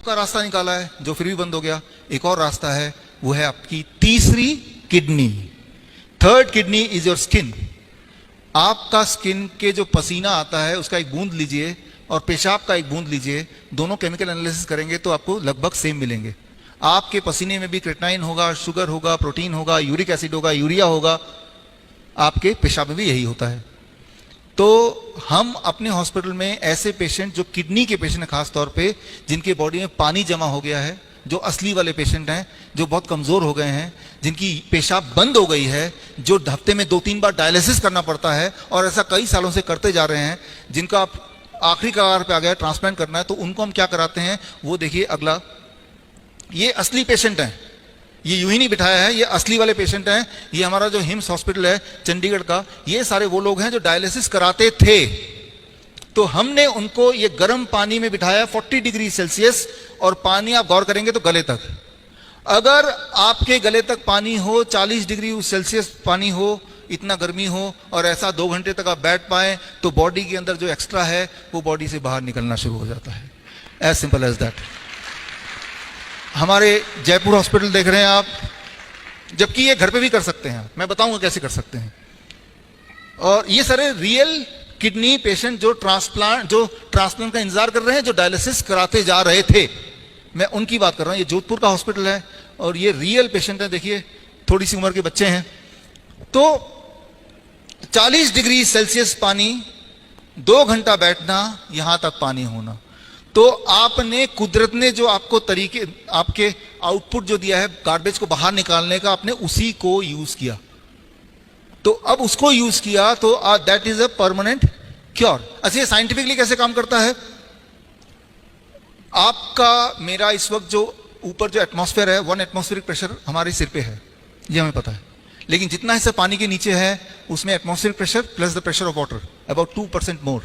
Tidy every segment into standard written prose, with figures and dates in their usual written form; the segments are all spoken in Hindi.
का रास्ता निकाला है जो फिर भी बंद हो गया। एक और रास्ता है, वो है आपकी तीसरी kidney. Third kidney is your skin. आपका स्किन के जो पसीना आता है उसका एक बूंद लीजिए और पेशाब का एक बूंद लीजिए, दोनों केमिकल एनालिसिस करेंगे तो आपको लगभग सेम मिलेंगे। आपके पसीने में भी क्रेटिनाइन होगा, शुगर होगा, प्रोटीन होगा, यूरिक एसिड होगा, यूरिया होगा, आपके पेशाब में भी यही होता है। तो हम अपने हॉस्पिटल में ऐसे पेशेंट जो किडनी के पेशेंट हैं, खास तौर पे जिनके बॉडी में पानी जमा हो गया है, जो असली वाले पेशेंट हैं, जो बहुत कमजोर हो गए हैं, जिनकी पेशाब बंद हो गई है, जो हफ्ते में 2-3 बार डायलिसिस करना पड़ता है और ऐसा कई सालों से करते जा रहे हैं, जिनका आखिरी कगार पे आ गया ट्रांसप्लांट करना है, तो उनको हम क्या कराते हैं वो देखिए अगला। ये असली पेशेंट हैं, ये यूं ही नहीं बिठाया है, ये असली वाले पेशेंट हैं। ये हमारा जो हिम्स हॉस्पिटल है चंडीगढ़ का, ये सारे वो लोग हैं जो डायलिसिस कराते थे। तो हमने उनको ये गर्म पानी में बिठाया 40 डिग्री सेल्सियस, और पानी आप गौर करेंगे तो गले तक। अगर आपके गले तक पानी हो, 40 डिग्री सेल्सियस पानी हो, इतना गर्मी हो, और ऐसा 2 घंटे तक आप बैठ पाए, तो बॉडी के अंदर जो एक्स्ट्रा है वो बॉडी से बाहर निकलना शुरू हो जाता है। As simple as that. हमारे जयपुर हॉस्पिटल देख रहे हैं आप, जबकि ये घर पे भी कर सकते हैं, मैं बताऊंगा कैसे कर सकते हैं। और ये सारे रियल किडनी पेशेंट जो ट्रांसप्लांट का इंतजार कर रहे हैं, जो डायलिसिस कराते जा रहे थे, मैं उनकी बात कर रहा हूं। ये जोधपुर का हॉस्पिटल है और ये रियल पेशेंट है। देखिए थोड़ी सी उम्र के बच्चे हैं। तो 40 डिग्री सेल्सियस पानी, 2 घंटा बैठना, यहां तक पानी होना। तो आपने, कुदरत ने जो आपको तरीके, आपके आउटपुट जो दिया है गार्बेज को बाहर निकालने का, आपने उसी को यूज किया। तो अब उसको यूज किया तो that is a permanent cure. अच्छा, ये साइंटिफिकली कैसे काम करता है? आपका, मेरा इस वक्त जो ऊपर जो एटमॉस्फेयर है, 1 एटमॉस्फेरिक प्रेशर हमारे सिर पे है, ये हमें पता है। लेकिन जितना हिस्सा पानी के नीचे है उसमें atmospheric pressure plus the pressure of water about 2% more,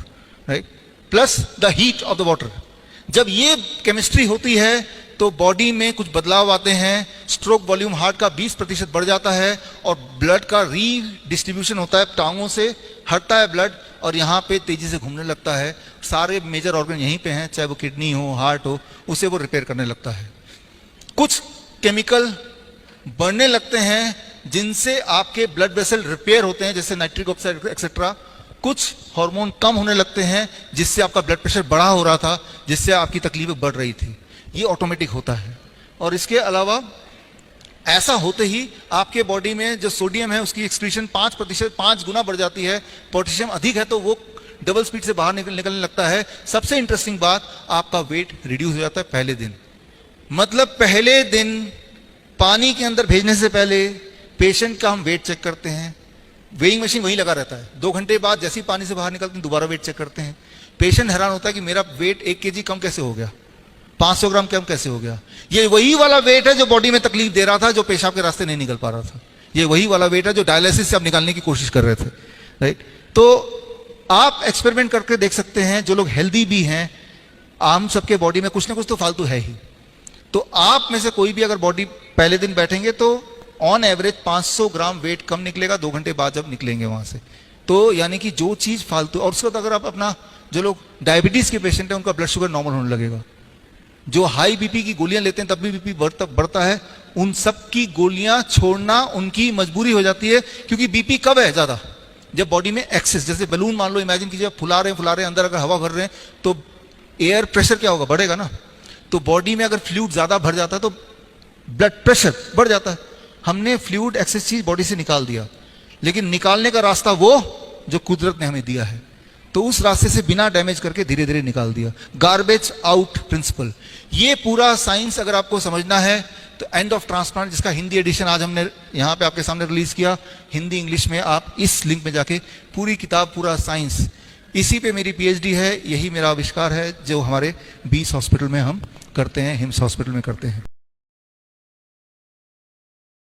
right, plus the heat of the water. जब ये केमिस्ट्री होती है तो बॉडी में कुछ बदलाव आते हैं। स्ट्रोक वॉल्यूम हार्ट का 20% बढ़ जाता है और ब्लड का रीडिस्ट्रीब्यूशन होता है, टांगों से हटता है ब्लड और यहाँ पे तेजी से घूमने लगता है। सारे मेजर ऑर्गन यहीं पे हैं, चाहे वो किडनी हो, हार्ट हो, उसे वो रिपेयर करने लगता है। कुछ केमिकल बढ़ने लगते हैं जिनसे आपके ब्लड वेसल रिपेयर होते हैं, जैसे नाइट्रिक ऑक्साइड एक्सेट्रा। कुछ हार्मोन कम होने लगते हैं जिससे आपका ब्लड प्रेशर बढ़ा हो रहा था, जिससे आपकी तकलीफें बढ़ रही थी। ये ऑटोमेटिक होता है। और इसके अलावा ऐसा होते ही आपके बॉडी में जो सोडियम है उसकी एक्सक्रीशन 5 गुना बढ़ जाती है। पोटेशियम अधिक है तो वो डबल स्पीड से बाहर निकलने लगता है। सबसे इंटरेस्टिंग बात, आपका वेट रिड्यूस हो जाता है पहले दिन। मतलब पहले दिन पानी के अंदर भेजने से पहले पेशेंट का हम वेट चेक करते हैं। वेइंग मशीन वहीं लगा रहता है। 2 घंटे बाद जैसे ही पानी से बाहर निकलते हैं दोबारा वेट चेक करते हैं। पेशेंट हैरान होता है कि मेरा वेट 1 kg कम कैसे हो गया, 500 ग्राम कम कैसे हो गया। ये वही वाला वेट है जो बॉडी में तकलीफ दे रहा था, जो पेशाब के रास्ते नहीं निकल पा रहा था। ये वही वाला वेट है जो डायलिसिस से आप निकालने की कोशिश कर रहे थे, राइट। तो आप एक्सपेरिमेंट करके देख सकते हैं। जो लोग हेल्दी भी हैं, हम सबके बॉडी में कुछ ना कुछ तो फालतू है ही। तो आप में से कोई भी अगर बॉडी पहले दिन बैठेंगे तो ऑन एवरेज 500 ग्राम वेट कम निकलेगा 2 घंटे बाद जब निकलेंगे वहां से। तो यानी कि जो चीज फालतू, और उसके बाद अगर आप अपना, जो लोग डायबिटीज के पेशेंट हैं उनका ब्लड शुगर नॉर्मल होने लगेगा। जो हाई बीपी की गोलियां लेते हैं तब भी बीपी बढ़ता है, उन सब की गोलियां छोड़ना उनकी मजबूरी हो जाती है। क्योंकि बीपी कब है ज्यादा? जब बॉडी में एक्सेस, जैसे बलून मान लो, इमेजिन कीजिए फुला रहे हैं, अंदर अगर हवा भर रहे हैं तो एयर प्रेशर क्या होगा, बढ़ेगा ना। तो बॉडी में अगर फ्लूइड ज्यादा भर जाता है तो ब्लड प्रेशर बढ़ जाता है। हमने फ्लूइड एक्सेस चीज बॉडी से निकाल दिया, लेकिन निकालने का रास्ता वो जो कुदरत ने हमें दिया है, तो उस रास्ते से बिना डैमेज करके धीरे धीरे निकाल दिया। Garbage out principle. ये पूरा साइंस अगर आपको समझना है तो एंड ऑफ ट्रांसप्लांट, जिसका हिंदी एडिशन आज हमने यहाँ पे आपके सामने रिलीज किया, हिंदी इंग्लिश में, आप इस लिंक में जाके पूरी किताब, पूरा साइंस, इसी पे मेरी PhD है, यही मेरा आविष्कार है जो हमारे 20 हॉस्पिटल में हम करते हैं, हिम्स हॉस्पिटल में करते हैं।